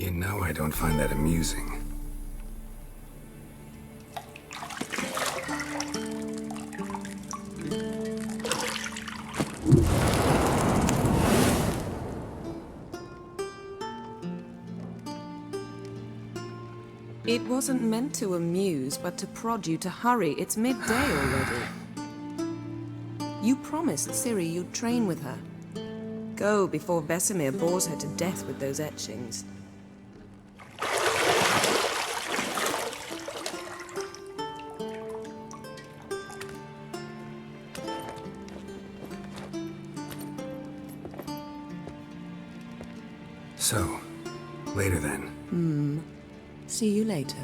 You know I don't find that amusing. It wasn't meant to amuse, but to prod you to hurry. It's midday already. You promised Ciri you'd train with her. Go before Vesemir bores her to death with those etchings. So, later then. See you later.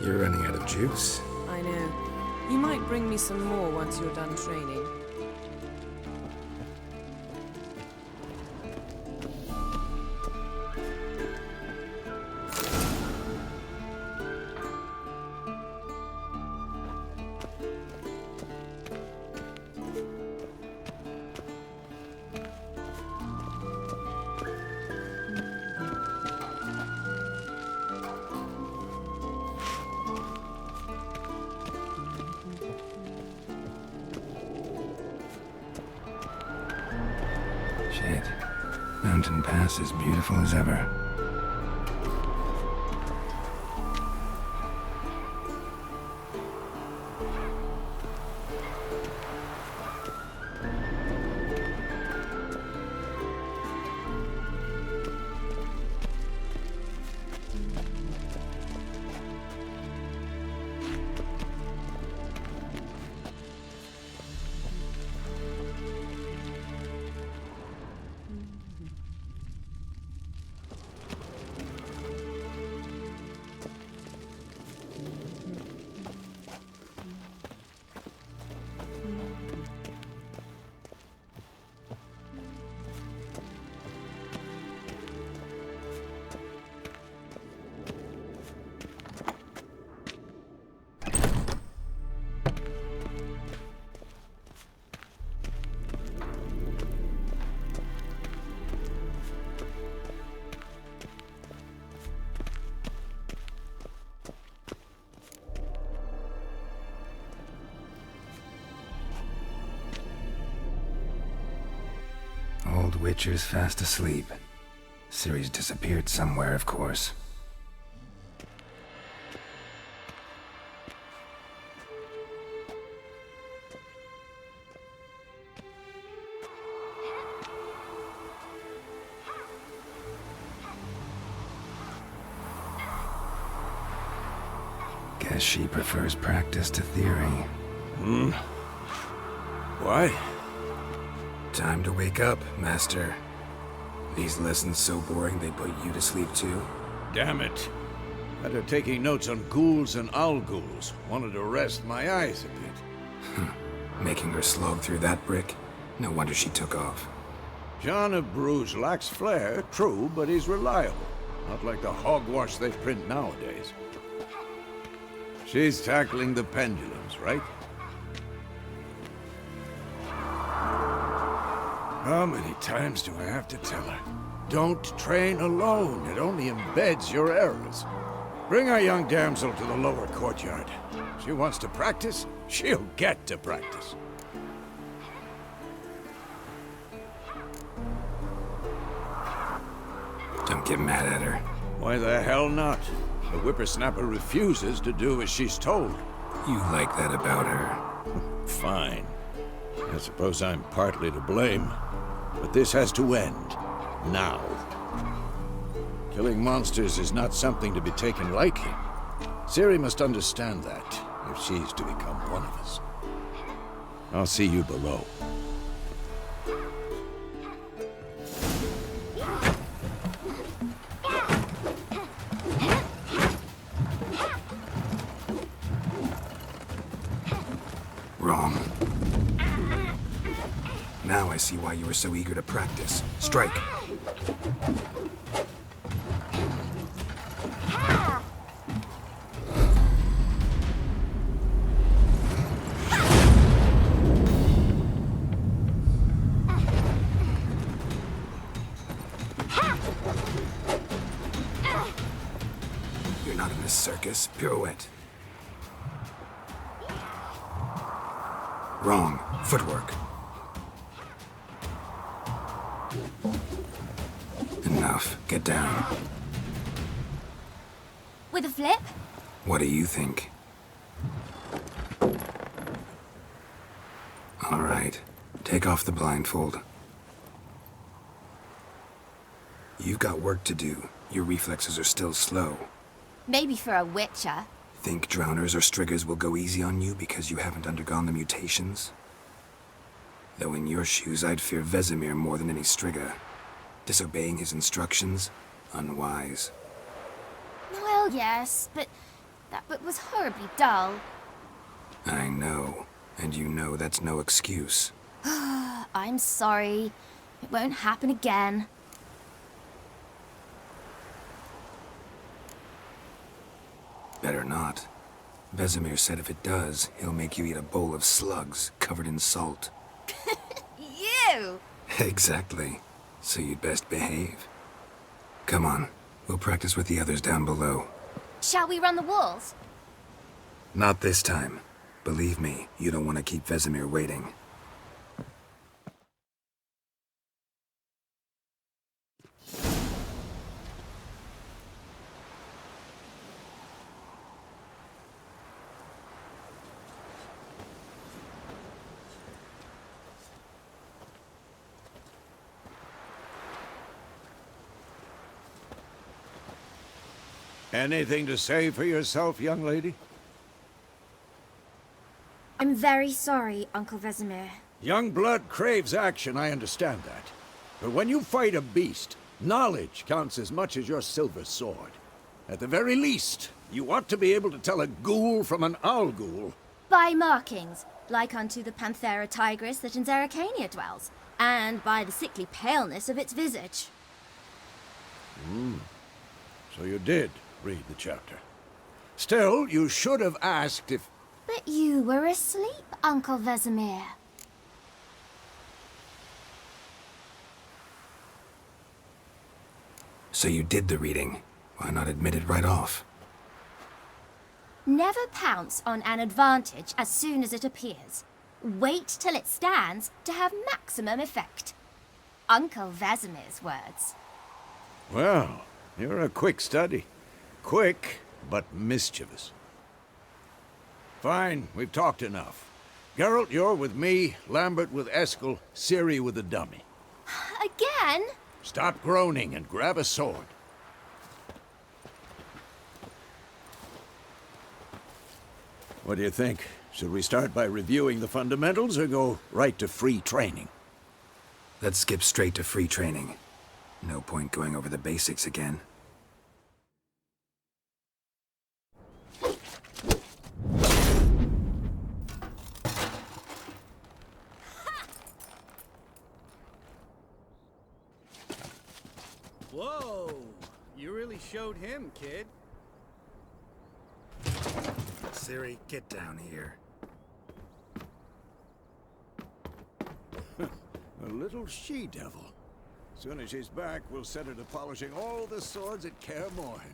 You're running out of juice. I know. You might bring me some more once you're done training. Shit. Mountain Pass is beautiful as ever. Old Witcher's fast asleep. Ciri's disappeared somewhere, of course. Guess she prefers practice to theory. Why? Time to wake up, Master. These lessons so boring they put you to sleep too? Damn it. Had her taking notes on ghouls and owl-ghouls. Wanted to rest my eyes a bit. Making her slog through that brick? No wonder she took off. John of Bruges lacks flair, true, but he's reliable. Not like the hogwash they print nowadays. She's tackling the pendulums, right? How many times do I have to tell her? Don't train alone. It only embeds your errors. Bring our young damsel to the lower courtyard. She wants to practice, she'll get to practice. Don't get mad at her. Why the hell not? The whippersnapper refuses to do as she's told. You like that about her. Fine. I suppose I'm partly to blame. But this has to end. Now. Killing monsters is not something to be taken lightly. Ciri must understand that, if she's to become one of us. I'll see you below. Wrong. Now I see why you were so eager to practice. Strike. You're not in a circus. Pirouette. Wrong. Footwork. Enough. Get down. With a flip? What do you think? All right. Take off the blindfold. You've got work to do. Your reflexes are still slow. Maybe for a witcher. Think drowners or striggers will go easy on you because you haven't undergone the mutations? Though in your shoes, I'd fear Vesemir more than any strigger. Disobeying his instructions? Unwise. Well, yes, but that book was horribly dull. I know. And you know that's no excuse. I'm sorry. It won't happen again. Better not. Vesemir said if it does, he'll make you eat a bowl of slugs covered in salt. You! Exactly. So you'd best behave. Come on. We'll practice with the others down below. Shall we run the walls? Not this time. Believe me, you don't want to keep Vesemir waiting. Anything to say for yourself, young lady? I'm very sorry, Uncle Vesemir. Young blood craves action, I understand that. But when you fight a beast, knowledge counts as much as your silver sword. At the very least, you ought to be able to tell a ghoul from an owl ghoul. By markings, like unto the Panthera tigris that in Zerrikania dwells, and by the sickly paleness of its visage. So you did read the chapter. Still, you should have asked if... But you were asleep, Uncle Vesemir. So you did the reading. Why not admit it right off? Never pounce on an advantage as soon as it appears. Wait till it stands to have maximum effect. Uncle Vesemir's words. Well, you're a quick study. Quick, but mischievous. Fine, we've talked enough. Geralt, you're with me, Lambert with Eskel, Ciri with the dummy. Again? Stop groaning and grab a sword. What do you think? Should we start by reviewing the fundamentals or go right to free training? Let's skip straight to free training. No point going over the basics again. Whoa! You really showed him, kid. Ciri, get down here. A little she-devil. Soon as she's back, we'll set her to polishing all the swords at Kaer Morhen.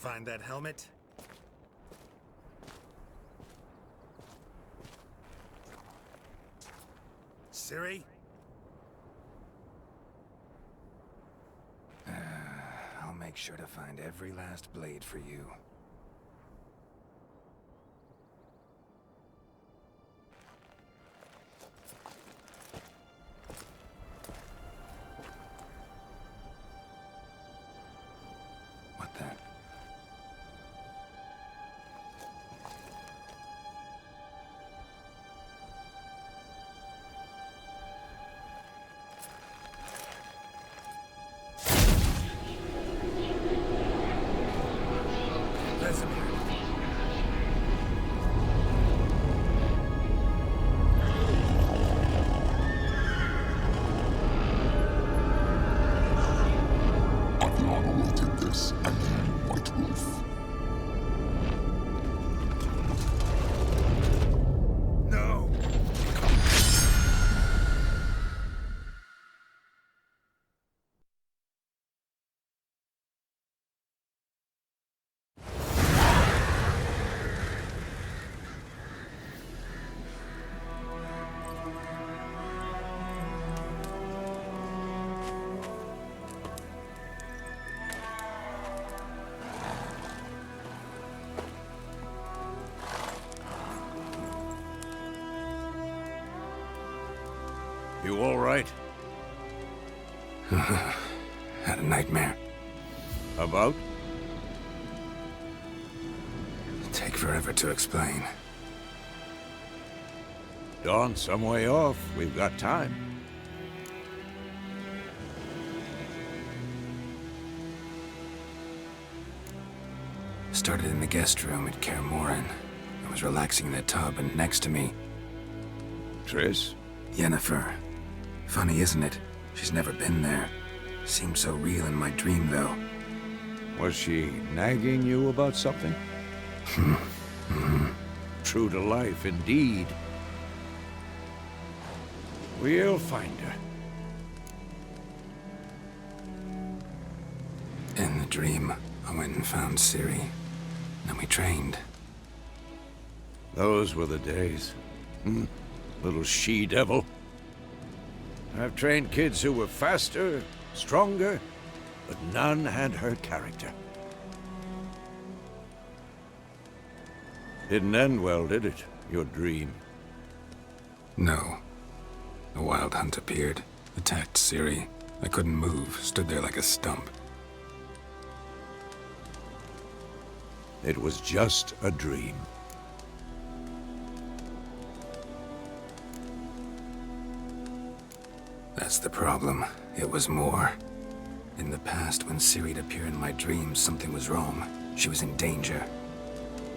find that helmet? Siri? I'll make sure to find every last blade for you. What the? No! You all right? Had a nightmare. About? Take forever to explain. Dawn's some way off. We've got time. Started in the guest room at Kaer Morhen. I was relaxing in the tub, and next to me, Triss? Yennefer. Funny, isn't it? She's never been there. Seemed so real in my dream, though. Was she nagging you about something? True to life, indeed. We'll find her. In the dream, I went and found Ciri. Then we trained. Those were the days. Little she-devil. I've trained kids who were faster, stronger, but none had her character. Didn't end well, did it? Your dream? No. A wild hunt appeared, attacked Ciri. I couldn't move, stood there like a stump. It was just a dream. That's the problem. It was more. In the past, when Ciri'd appear in my dreams, something was wrong. She was in danger.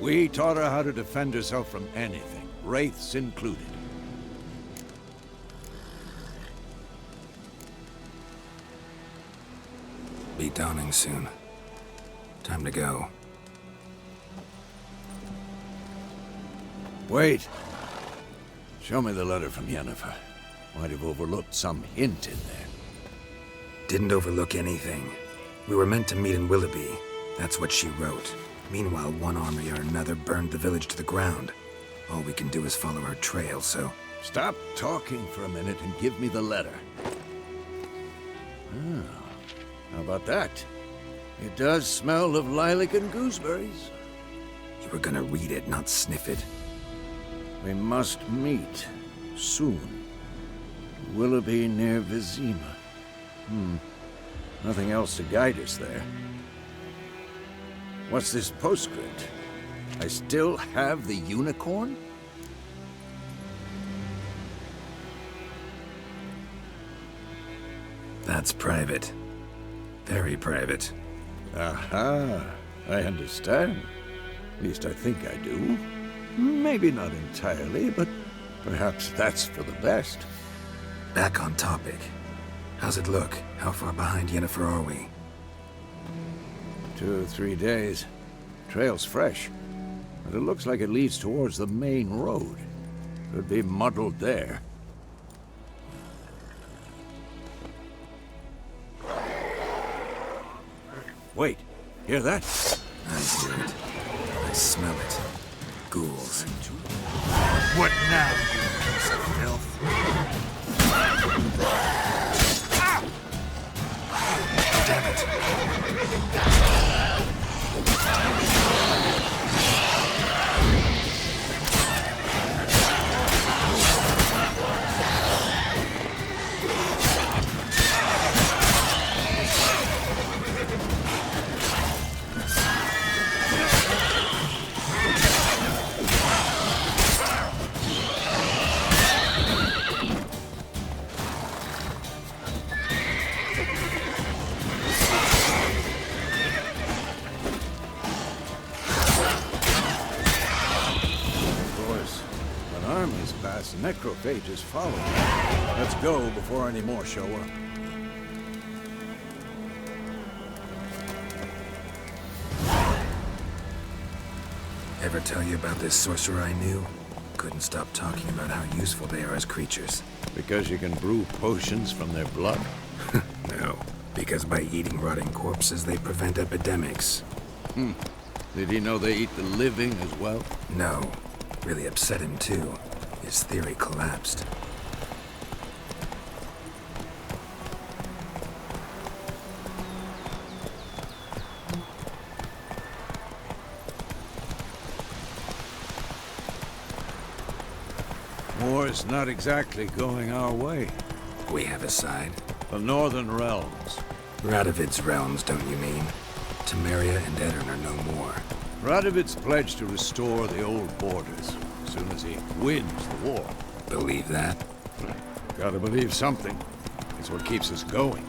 We taught her how to defend herself from anything, wraiths included. Be dawning soon. Time to go. Wait. Show me the letter from Yennefer. Might have overlooked some hint in there. Didn't overlook anything. We were meant to meet in Willoughby. That's what she wrote. Meanwhile, one army or another burned the village to the ground. All we can do is follow her trail, so... Stop talking for a minute and give me the letter. How about that? It does smell of lilac and gooseberries. You were gonna read it, not sniff it. We must meet. Soon. Willoughby near Vizima. Nothing else to guide us there. What's this postscript? I still have the unicorn? That's private. Very private. Aha, I understand. At least I think I do. Maybe not entirely, but perhaps that's for the best. Back on topic. How's it look? How far behind Yennefer are we? 2 or 3 days. Trail's fresh, but it looks like it leads towards the main road. Could be muddled there. Wait, hear that? I hear it. I smell it. Ghouls. What now, you piece of filth? Damn it. Necrophages follow. Let's go before any more show up. Ever tell you about this sorcerer I knew? Couldn't stop talking about how useful they are as creatures. Because you can brew potions from their blood? No, because by eating rotting corpses, they prevent epidemics. Did he know they eat the living as well? No, really upset him too. His theory collapsed. War's not exactly going our way. We have a side. The Northern Realms. Radovid's realms, don't you mean? Temeria and Edirn are no more. Radovid's pledged to restore the old borders as soon as he wins the war. Believe that? Gotta believe something. It's what keeps us going.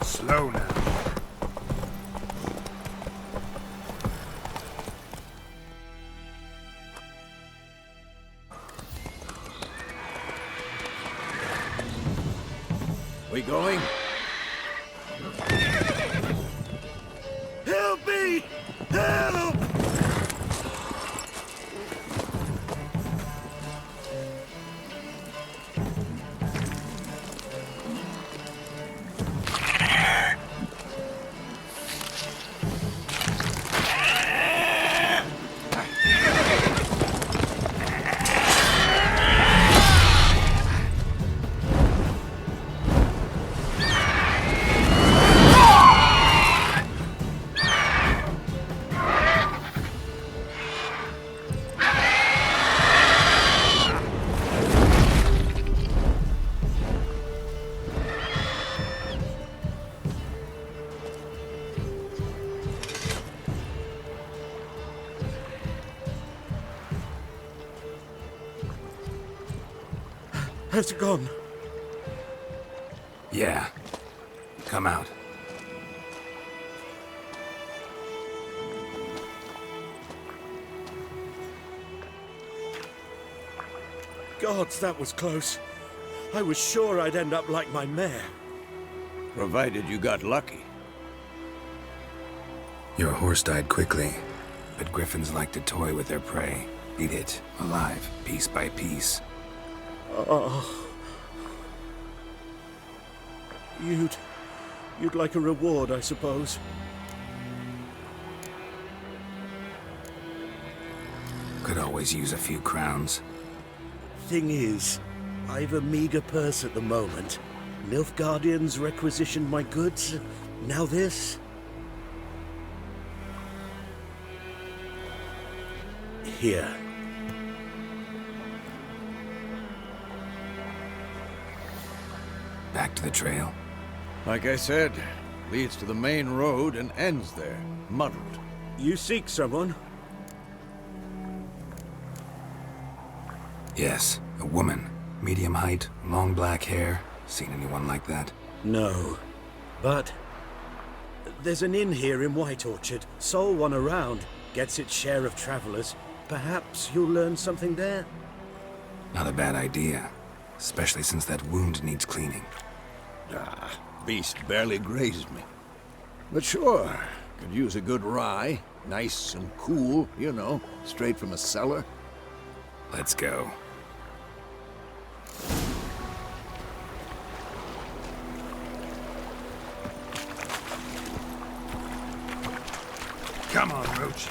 Slow now. We going? Help me! Help! Has it gone? Yeah. Come out. Gods, that was close. I was sure I'd end up like my mare. Provided you got lucky. Your horse died quickly, but griffins like to toy with their prey. Eat it, alive, piece by piece. Oh. You'd like a reward, I suppose. Could always use a few crowns. Thing is, I've a meager purse at the moment. Nilfgaardians requisitioned my goods. Now this. Here. Back to the trail. Like I said, leads to the main road and ends there, muddled. You seek someone? Yes, a woman. Medium height, long black hair. Seen anyone like that? No. But there's an inn here in White Orchard. Sole one around. Gets its share of travelers. Perhaps you'll learn something there? Not a bad idea. Especially since that wound needs cleaning. Beast barely grazed me. But sure, Could use a good rye. Nice and cool, you know, straight from a cellar. Let's go. Come on, Roach.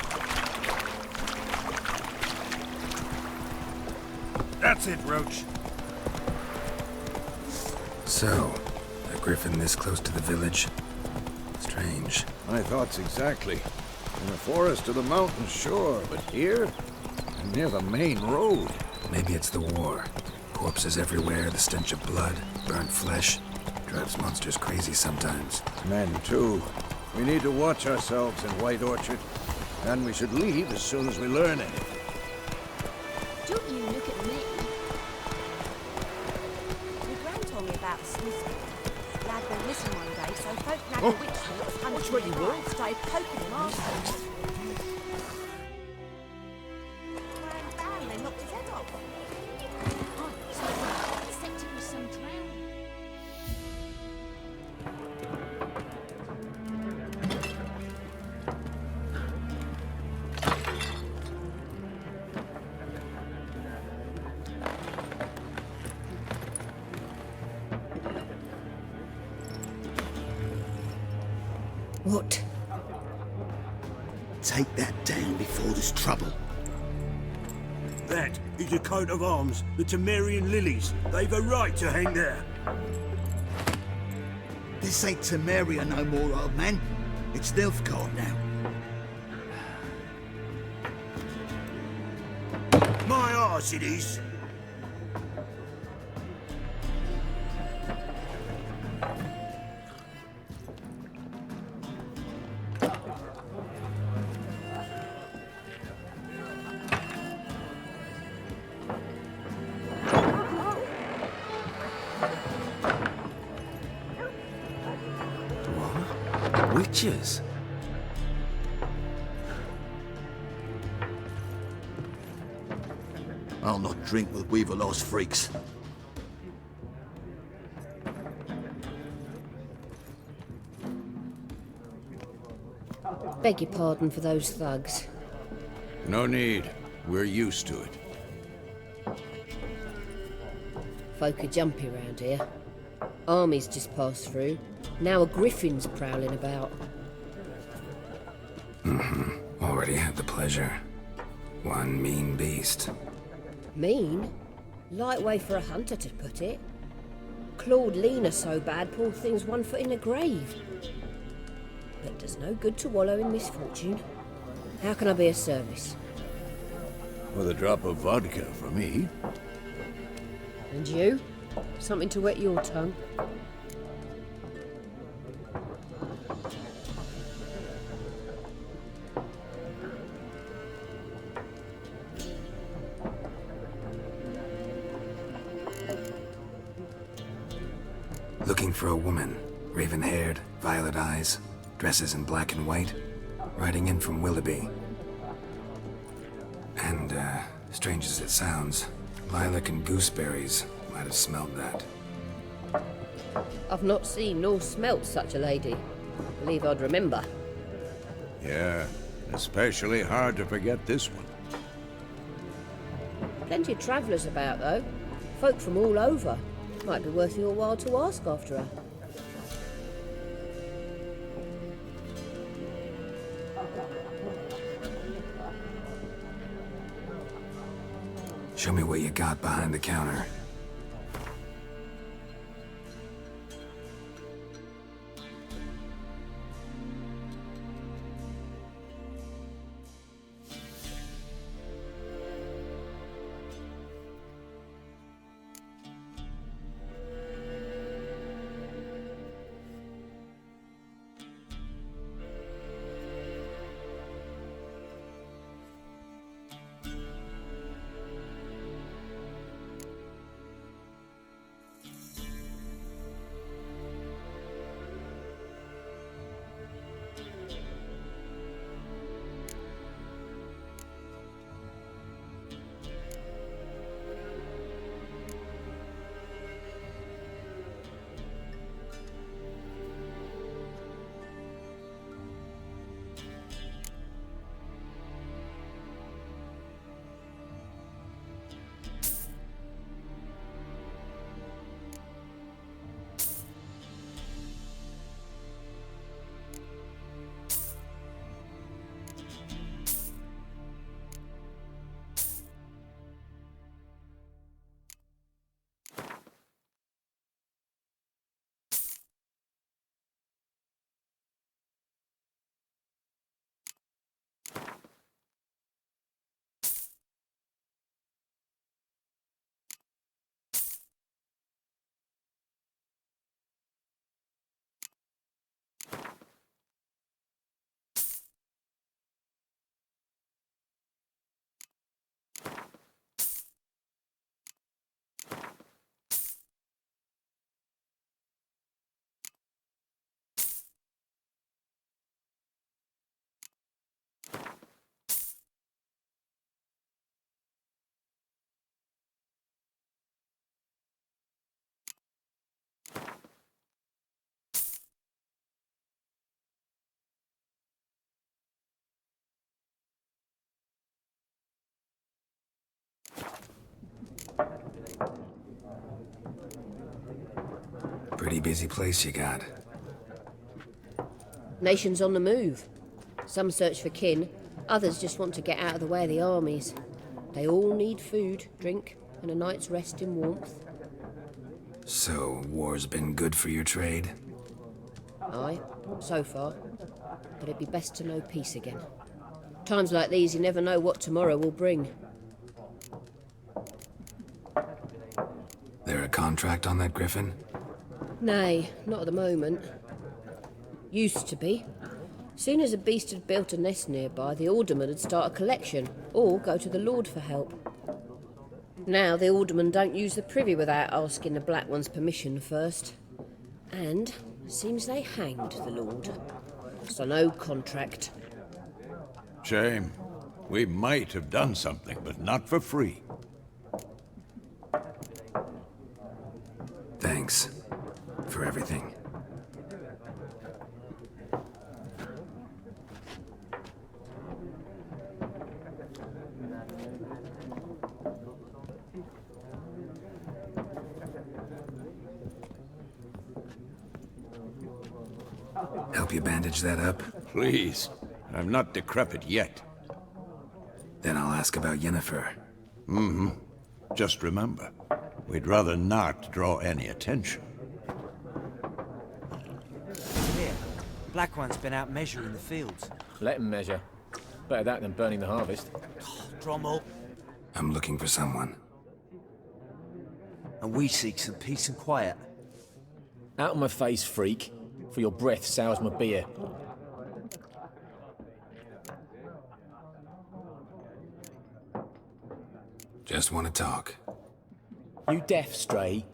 That's it, Roach. So, a griffin this close to the village? Strange. My thoughts exactly. In the forest or the mountains, sure, but here? Near the main road. Maybe it's the war. Corpses everywhere, the stench of blood, burnt flesh. Drives monsters crazy sometimes. Men, too. We need to watch ourselves in White Orchard. And we should leave as soon as we learn anything. Don't you look at me. My gran told me about the smith. Lad went missing one day, so folk nagged the witch that was hunting Watch what you him will. started poking him afterwards. Bang, bang, they knocked his head off. Oh, so except it was some clown. What? Take that down before there's trouble. That is a coat of arms, the Temerian lilies. They've a right to hang there. This ain't Memoria no more, old man. It's Nilfgaard now. My arse it is. Witches? I'll not drink with Weaverlaw's freaks. Beg your pardon for those thugs. No need. We're used to it. Folk are jumpy round here. Armies just passed through. Now a griffin's prowling about. Already had the pleasure. One mean beast. Mean? Light way for a hunter to put it. Clawed Lena so bad, poor thing's 1 foot in the grave. But does no good to wallow in misfortune. How can I be of service? With a drop of vodka for me. And you? Something to wet your tongue? Looking for a woman. Raven-haired, violet eyes, dresses in black and white. Riding in from Willoughby. And, strange as it sounds, lilac and gooseberries might have smelled that. I've not seen nor smelt such a lady. Believe I'd remember. Yeah, especially hard to forget this one. Plenty of travellers about, though. Folk from all over. Might be worth your while to ask after her. Show me what you got behind the counter. busy place you got. Nations on the move. Some search for kin, others just want to get out of the way of the armies. They all need food, drink, and a night's rest in warmth. So, war's been good for your trade? Aye, so far. But it'd be best to know peace again. Times like these, you never know what tomorrow will bring. There a contract on that Griffin? Nay, not at the moment. Used to be. Soon as a beast had built a nest nearby, the alderman would start a collection, or go to the Lord for help. Now the aldermen don't use the privy without asking the Black One's permission first. And seems they hanged the Lord. So no contract. Shame. We might have done something, but not for free. Thanks. For everything. Help you bandage that up? Please. I'm not decrepit yet. Then I'll ask about Yennefer. Just remember, we'd rather not draw any attention. Here, Black One's been out measuring the fields. Let him measure. Better that than burning the harvest. Drommel. I'm looking for someone. And we seek some peace and quiet. Out of my face, freak. For your breath sours my beer. Just want to talk. You deaf, Stray?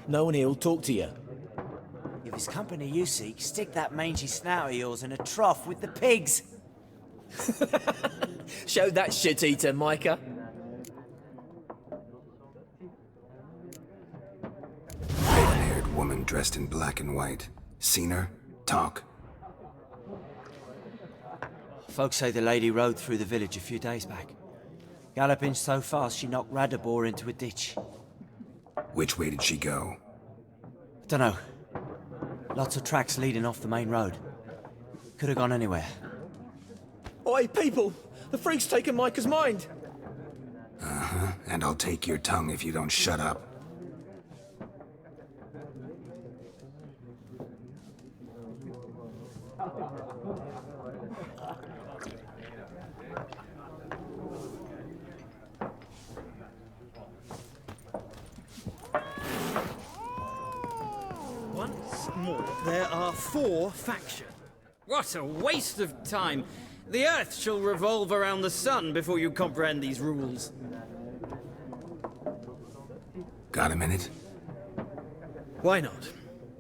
No one here'll talk to you. If it's company you seek, stick that mangy snout of yours in a trough with the pigs. Show that shit-eater, Micah. Raven-haired woman dressed in black and white. Seen her? Talk. Folks say the lady rode through the village a few days back. Galloping so fast she knocked Radabor into a ditch. Which way did she go? Dunno. Lots of tracks leading off the main road. Could have gone anywhere. Oi, people! The freak's taken Micah's mind! Uh-huh. And I'll take your tongue if you don't shut up. Once more, there are 4 factions. What a waste of time! The Earth shall revolve around the sun before you comprehend these rules. Got a minute? Why not?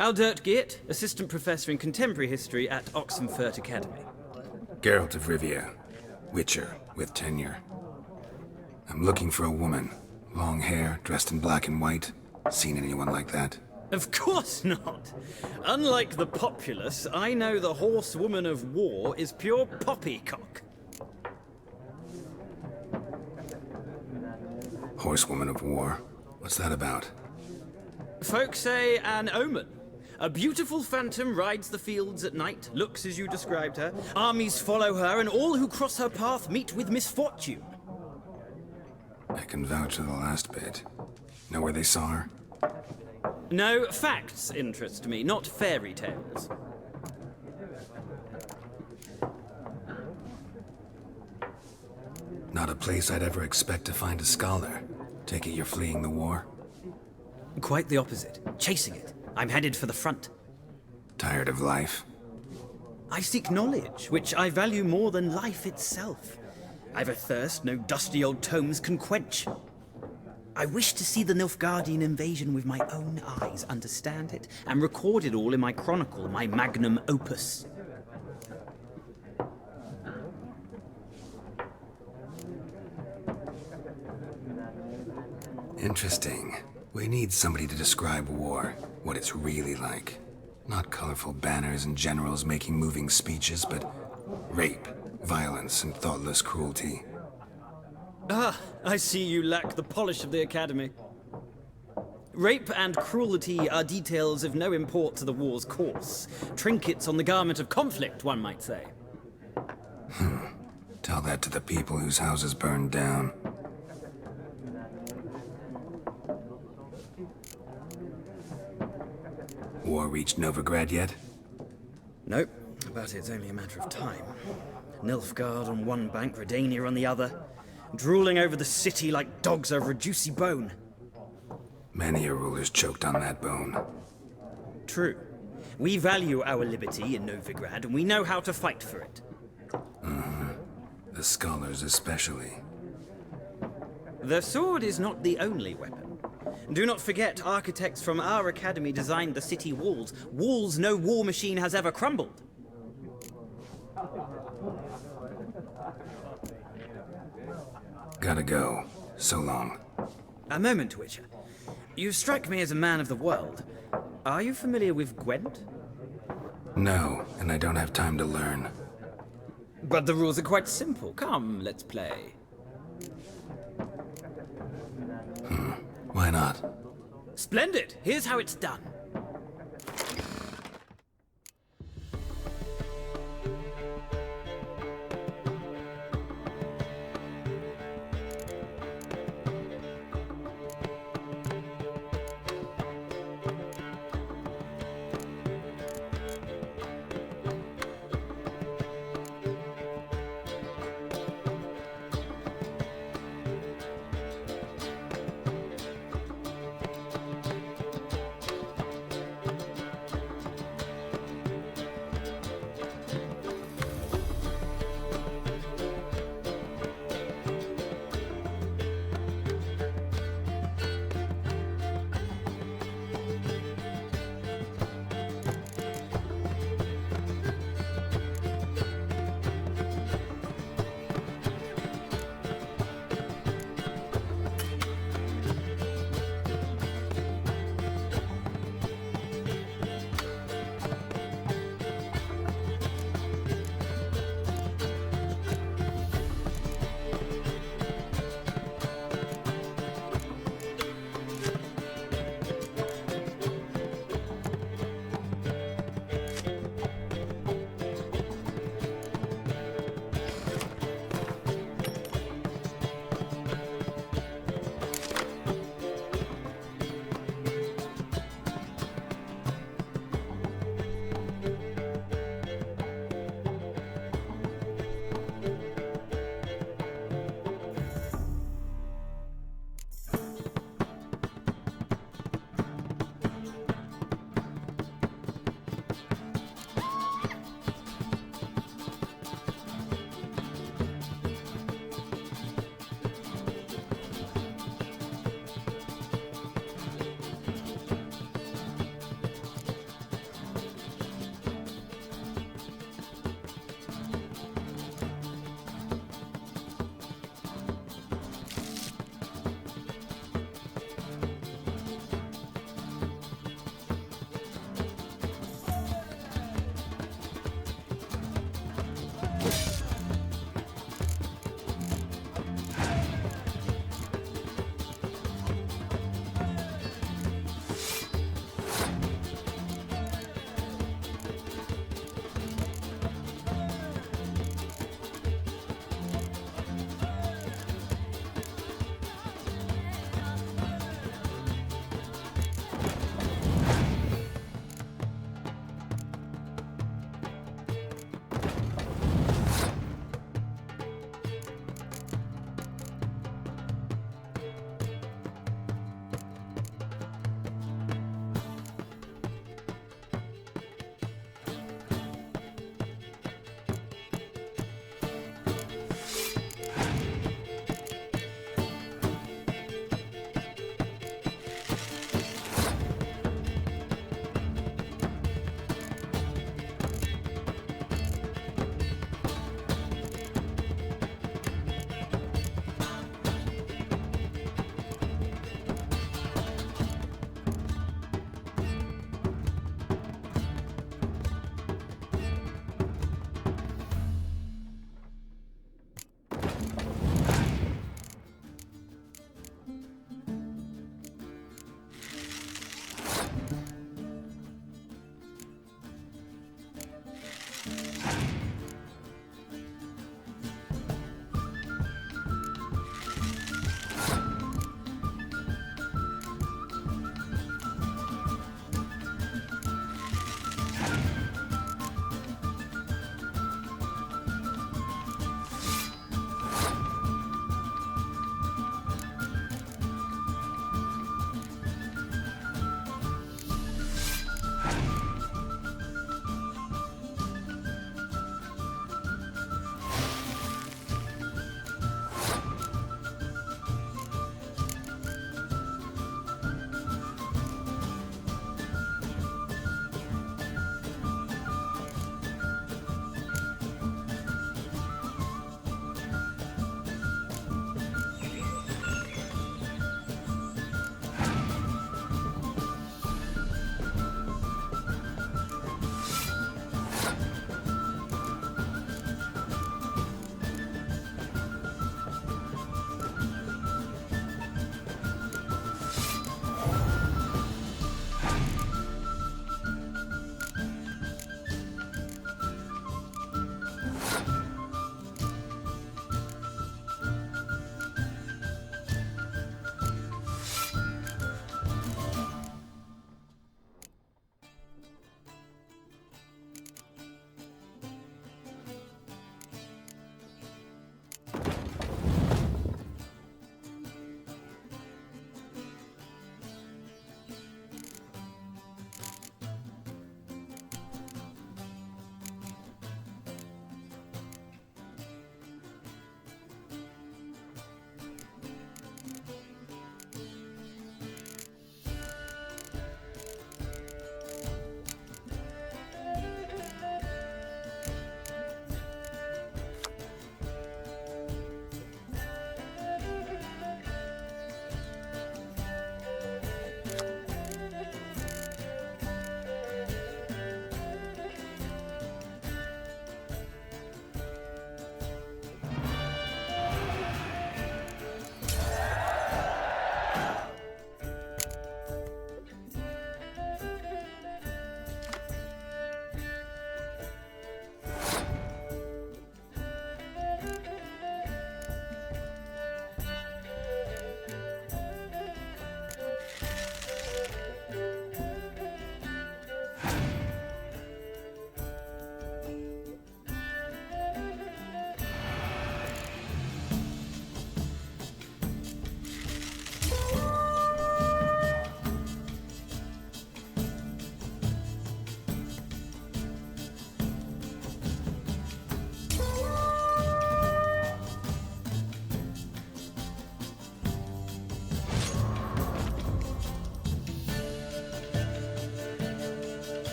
Aldert Geert, Assistant Professor in Contemporary History at Oxenfurt Academy. Geralt of Rivia. Witcher, with tenure. I'm looking for a woman. Long hair, dressed in black and white. Seen anyone like that? Of course not! Unlike the populace, I know the horsewoman of war is pure poppycock. Horsewoman of war? What's that about? Folk say an omen. A beautiful phantom rides the fields at night, looks as you described her. Armies follow her, and all who cross her path meet with misfortune. I can vouch for the last bit. Know where they saw her? No, facts interest me, not fairy tales. Not a place I'd ever expect to find a scholar. Take it you're fleeing the war? Quite the opposite. Chasing it. I'm headed for the front. Tired of life? I seek knowledge, which I value more than life itself. I've a thirst no dusty old tomes can quench. I wish to see the Nilfgaardian invasion with my own eyes, understand it, and record it all in my chronicle, my magnum opus. Interesting. We need somebody to describe war, what it's really like. Not colorful banners and generals making moving speeches, but rape, violence, and thoughtless cruelty. Ah, I see you lack the polish of the Academy. Rape and cruelty are details of no import to the war's course. Trinkets on the garment of conflict, one might say. Tell that to the people whose houses burned down. War reached Novigrad yet? Nope, but it's only a matter of time. Nilfgaard on one bank, Redania on the other, drooling over the city like dogs over a juicy bone. Many a ruler's choked on that bone. True. We value our liberty in Novigrad, and we know how to fight for it. The scholars especially. The sword is not the only weapon. Do not forget, architects from our academy designed the city walls. Walls no war machine has ever crumbled. Gotta go. So long. A moment, Witcher. You strike me as a man of the world. Are you familiar with Gwent? No, and I don't have time to learn. But the rules are quite simple. Come, let's play. Why not? Splendid! Here's how it's done.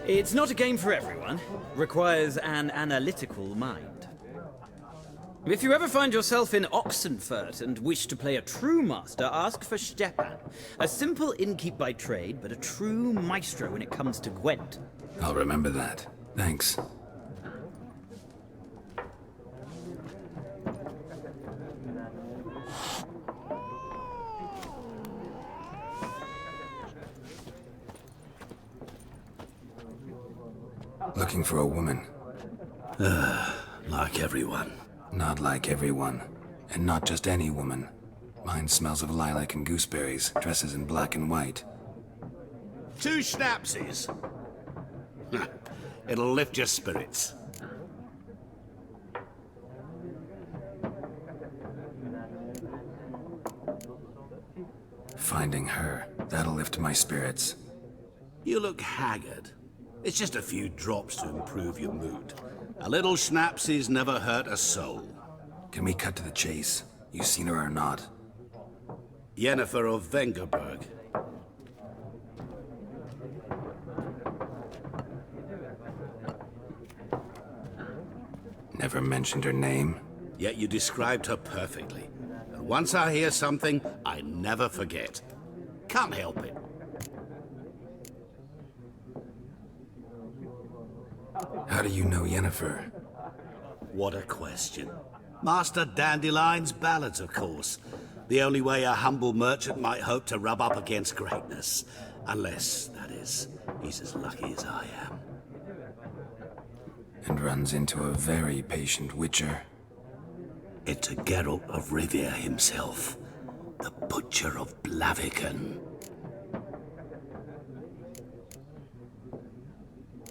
It's not a game for everyone. Requires an analytical mind. If you ever find yourself in Oxenfurt and wish to play a true master, ask for Stepan. A simple innkeep by trade, but a true maestro when it comes to Gwent. I'll remember that. Thanks. Looking for a woman. Like everyone. Not like everyone. And not just any woman. Mine smells of lilac and gooseberries, dresses in black and white. 2 schnapsies. It'll lift your spirits. Finding her, that'll lift my spirits. You look haggard. It's just a few drops to improve your mood. A little schnapsies never hurt a soul. Can we cut to the chase? You seen her or not? Yennefer of Vengerberg. Never mentioned her name. Yet you described her perfectly. And once I hear something, I never forget. Can't help it. How do you know Yennefer? What a question. Master Dandelion's ballads, of course. The only way a humble merchant might hope to rub up against greatness. Unless, that is, he's as lucky as I am. And runs into a very patient witcher. It's a Geralt of Rivia himself. The Butcher of Blaviken.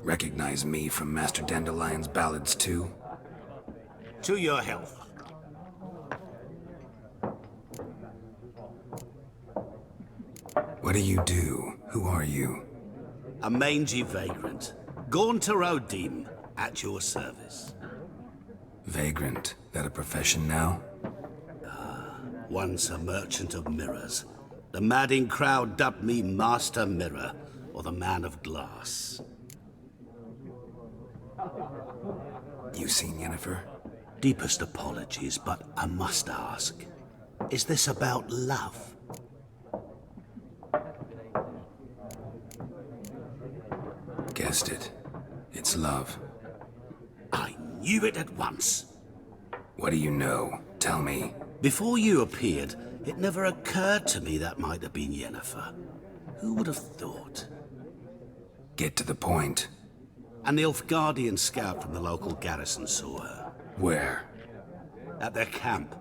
Recognize me from Master Dandelion's ballads too? To your health. What do you do? Who are you? A mangy vagrant. Gaunter O'Deem, at your service. Vagrant. That a profession now? Once a merchant of mirrors. The madding crowd dubbed me Master Mirror, or the Man of Glass. You seen Yennefer? Deepest apologies, but I must ask. Is this about love? Guessed it. It's love. I knew it at once. What do you know? Tell me. Before you appeared, it never occurred to me that might have been Yennefer. Who would have thought? Get to the point. A Nilfgaardian scout from the local garrison saw her. Where? At their camp.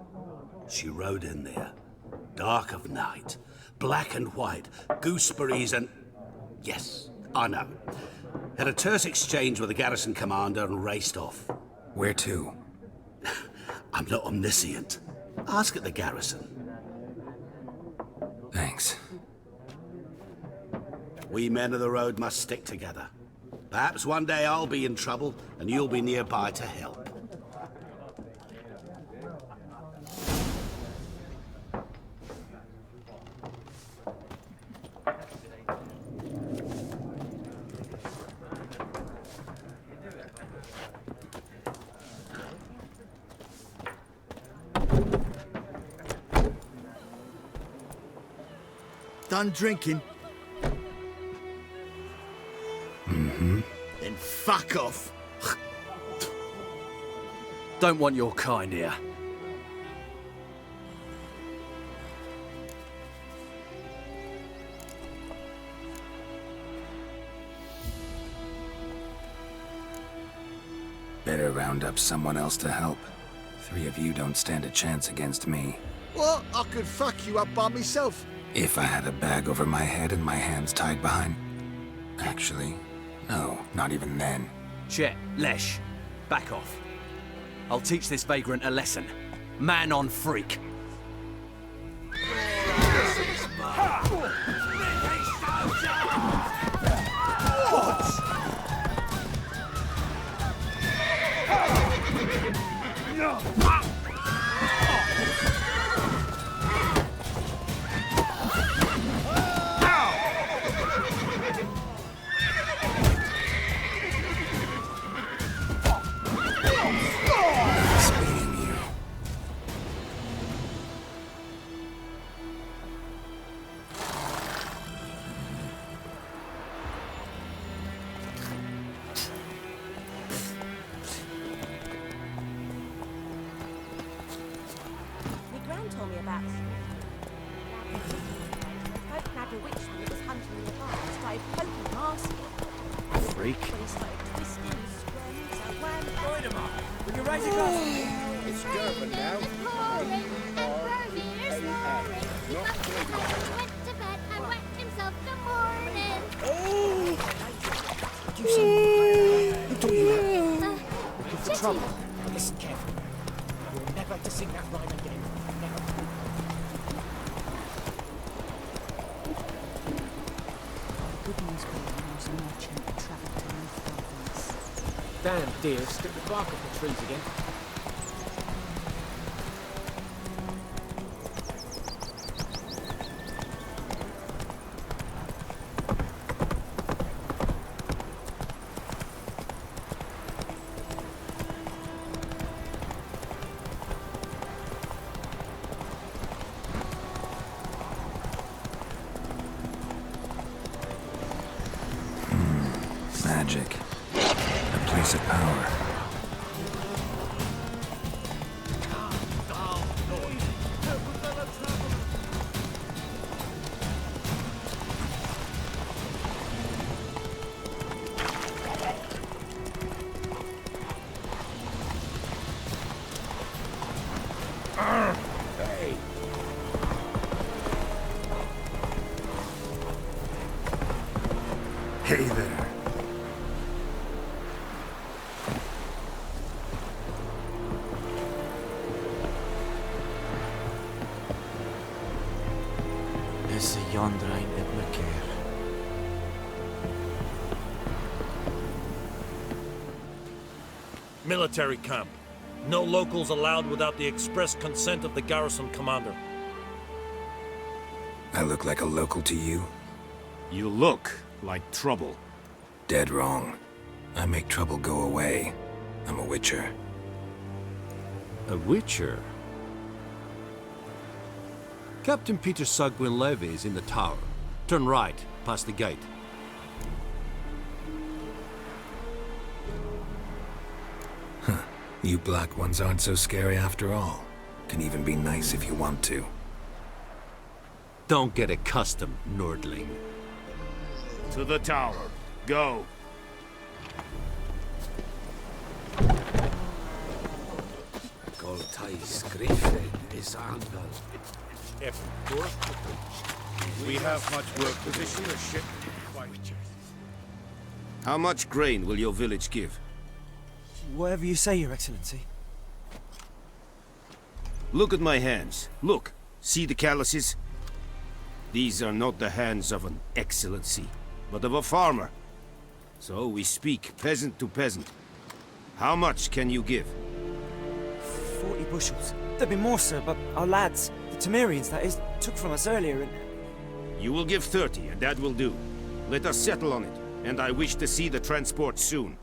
She rode in there. Dark of night. Black and white. Gooseberries and... Yes, I know. Had a terse exchange with the garrison commander and raced off. Where to? I'm not omniscient. Ask at the garrison. Thanks. We men of the road must stick together. Perhaps one day I'll be in trouble and you'll be nearby to help. Done drinking? Mm-hmm. Then fuck off. Don't want your kind here. Better round up someone else to help. 3 of you don't stand a chance against me. What? I could fuck you up by myself. If I had a bag over my head and my hands tied behind... Actually, no, not even then. Chet, Lesh, back off. I'll teach this vagrant a lesson. Man on freak. about folk nabbed a witch that was hunting in the bar, started poking Marcy. Freak. When he started twisting and squirming, so wham, Join him up. Will you raise a glass for me? It's German now. You sing? Who taught you that? Looking for trouble? Listen carefully. You're never to sing that rhyme again. Never. good news was a merchant travelled to North Gardens. Damn deer, stick the bark off the trees again. Magic. A place of power. Hey! Hey there. Is yonder ain't it, McCare? Military camp. No locals allowed without the express consent of the garrison commander. I look like a local to you? You look like trouble. Dead wrong. I make trouble go away. I'm a witcher. A witcher? Captain Peter Sagwin Levy is in the tower. Turn right, past the gate. Huh. You black ones aren't so scary after all. Can even be nice if you want to. Don't get accustomed, Nordling. To the tower. Go. We have much work. Position your ship. How much grain will your village give? Whatever you say, Your Excellency. Look at my hands. Look. See the calluses? These are not the hands of an excellency, but of a farmer. So we speak peasant to peasant. How much can you give? 40 bushels. There'd be more, sir, but our lads, the Temerians, that is, took from us earlier and... You will give 30, and that will do. Let us settle on it, and I wish to see the transport soon.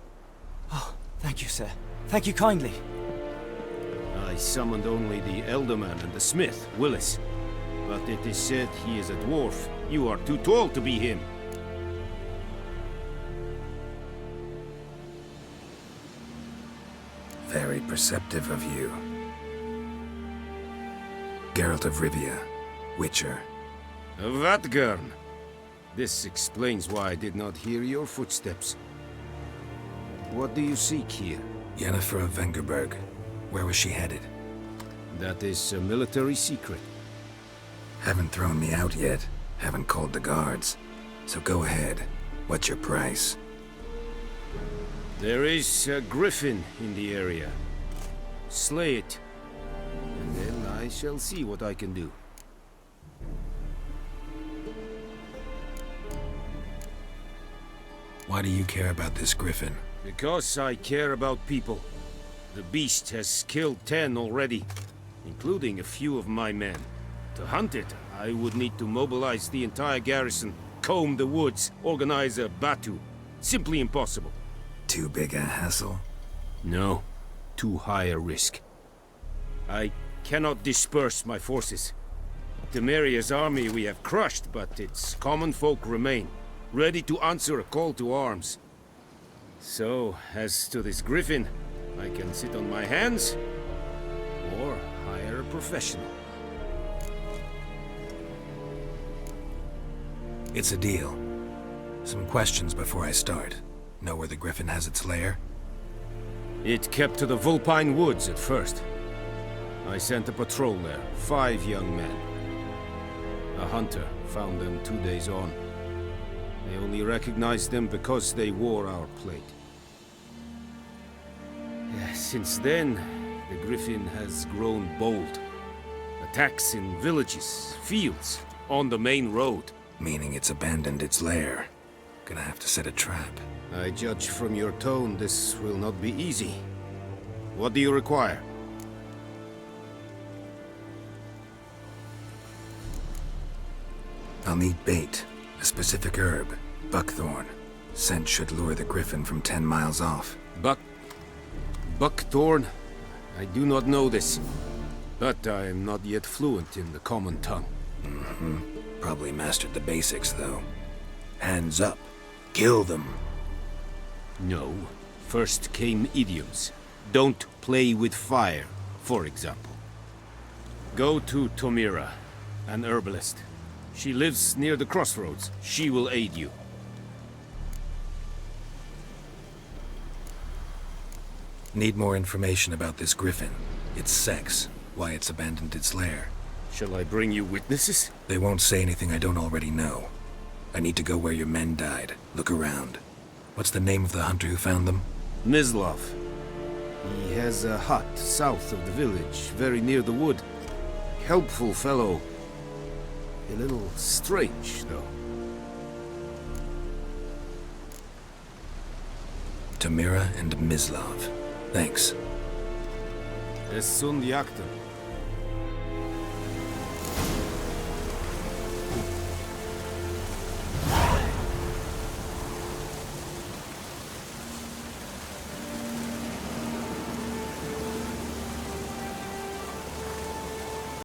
Oh, thank you, sir. Thank you kindly. I summoned only the Elderman and the smith, Willis. But it is said he is a dwarf. You are too tall to be him. Very perceptive of you. Geralt of Rivia, Witcher. Vatgern! This explains why I did not hear your footsteps. What do you seek here? Yennefer of Vengerberg. Where was she headed? That is a military secret. Haven't thrown me out yet. Haven't called the guards. So go ahead. What's your price? There is a griffin in the area. Slay it. And then I shall see what I can do. Why do you care about this griffin? Because I care about people. The beast has killed 10 already, including a few of my men. To hunt it, I would need to mobilize the entire garrison, comb the woods, organize a batu. Simply impossible. Too big a hassle? No. Too high a risk. I cannot disperse my forces. Temeria's army we have crushed, but its common folk remain, ready to answer a call to arms. So, as to this griffin, I can sit on my hands, or hire a professional. It's a deal. Some questions before I start. Know where the Griffin has its lair? It kept to the Vulpine Woods at first. I sent a patrol there, 5 young men. A hunter found them 2 days on. They only recognized them because they wore our plate. Since then, the Griffin has grown bold. Attacks in villages, fields, on the main road. Meaning it's abandoned its lair. Gonna have to set a trap. I judge from your tone this will not be easy. What do you require? I'll need bait, a specific herb, buckthorn. Scent should lure the Griffin from 10 miles off. Buckthorn? I do not know this, but I am not yet fluent in the common tongue. Probably mastered the basics, though. Hands up. Kill them. No. First came idioms. Don't play with fire, for example. Go to Tomira, an herbalist. She lives near the crossroads. She will aid you. Need more information about this Griffin. Its sex, why it's abandoned its lair. Shall I bring you witnesses? They won't say anything I don't already know. I need to go where your men died. Look around. What's the name of the hunter who found them? Mislov. He has a hut south of the village, very near the wood. Helpful fellow. A little strange, though. Tomira and Mislov. Thanks. Es sunt jactem.